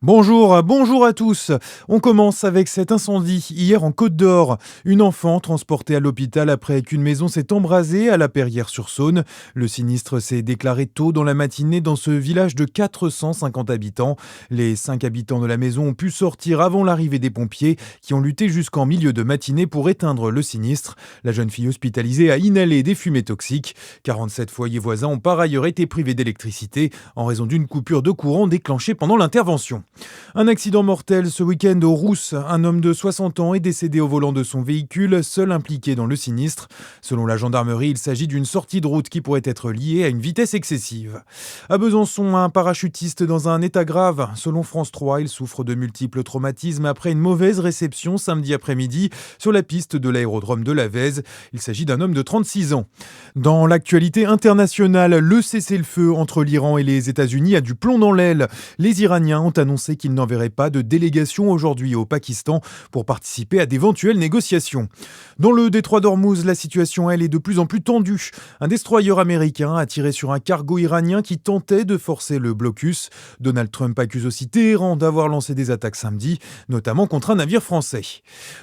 Bonjour à tous. On commence avec cet incendie hier en Côte d'Or. Une enfant transportée à l'hôpital après qu'une maison s'est embrasée à la Perrière-sur-Saône. Le sinistre s'est déclaré tôt dans la matinée dans ce village de 450 habitants. Les 5 habitants de la maison ont pu sortir avant l'arrivée des pompiers qui ont lutté jusqu'en milieu de matinée pour éteindre le sinistre. La jeune fille hospitalisée a inhalé des fumées toxiques. 47 foyers voisins ont par ailleurs été privés d'électricité en raison d'une coupure de courant déclenchée pendant l'intervention. Un accident mortel ce week-end aux Rousses. Un homme de 60 ans est décédé au volant de son véhicule, seul impliqué dans le sinistre. Selon la gendarmerie, il s'agit d'une sortie de route qui pourrait être liée à une vitesse excessive. À Besançon, un parachutiste dans un état grave. Selon France 3, il souffre de multiples traumatismes après une mauvaise réception samedi après-midi sur la piste de l'aérodrome de la Vèze. Il s'agit d'un homme de 36 ans. Dans l'actualité internationale, le cessez-le-feu entre l'Iran et les États-Unis a du plomb dans l'aile. Les Iraniens ont annoncé qu'ils n'enverraient pas de délégation aujourd'hui au Pakistan pour participer à d'éventuelles négociations. Dans le détroit d'Ormuz, la situation, elle, est de plus en plus tendue. Un destroyer américain a tiré sur un cargo iranien qui tentait de forcer le blocus. Donald Trump accuse aussi Téhéran d'avoir lancé des attaques samedi, notamment contre un navire français.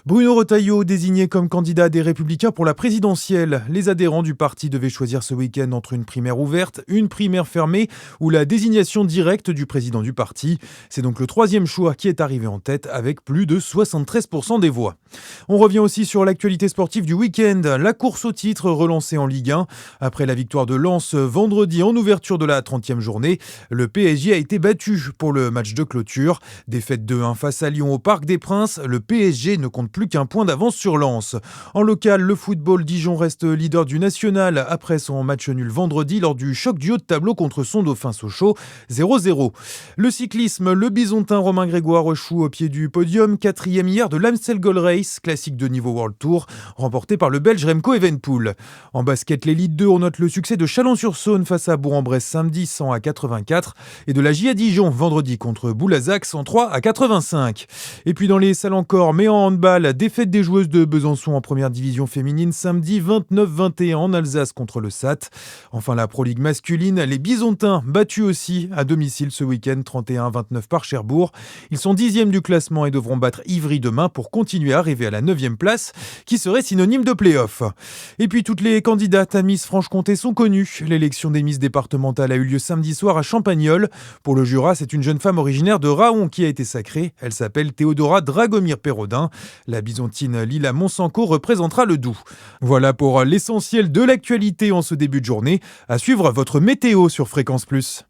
Bruno Retailleau, désigné comme candidat des Républicains pour la présidentielle. Les adhérents du parti devaient choisir ce week-end entre une primaire ouverte, une primaire fermée ou la désignation directe du président du parti. C'est donc le troisième choix qui est arrivé en tête avec plus de 73% des voix. On revient aussi sur l'actualité sportive du week-end. La course au titre relancée en Ligue 1. Après la victoire de Lens vendredi en ouverture de la 30e journée, le PSG a été battu pour le match de clôture. Défaite 2-1 face à Lyon au Parc des Princes, le PSG ne compte plus qu'un point d'avance sur Lens. En local, le football, Dijon reste leader du national après son match nul vendredi lors du choc du haut de tableau contre son dauphin Sochaux, 0-0. Le cyclisme, le bisontin Romain Grégoire échoue au pied du podium, quatrième hier de l'Amstel Gold Race, classique de niveau World Tour, remporté par le Belge Remco Evenepoel. En basket, l'élite 2, on note le succès de Chalon-sur-Saône face à Bourg-en-Bresse samedi 100-84 et de la J à Dijon vendredi contre Boulazac 103-85. Et puis dans les salles encore, mais en handball, défaite des joueuses de Besançon en première division féminine samedi 29-21 en Alsace contre le SAT. Enfin la Pro League masculine, les Bisontins battus aussi à domicile ce week-end 31-29 par Cherbourg. Ils sont 10e du classement et devront battre Ivry demain pour continuer à arriver à la 9e place, qui serait synonyme de play-off. Et puis toutes les candidates à Miss Franche-Comté sont connues. L'élection des Miss départementales a eu lieu samedi soir à Champagnole. Pour le Jura, c'est une jeune femme originaire de Raon qui a été sacrée. Elle s'appelle Théodora Dragomir-Pérodin. La bisontine Lila Monsanco représentera le Doubs. Voilà pour l'essentiel de l'actualité en ce début de journée. À suivre votre météo sur Fréquence Plus.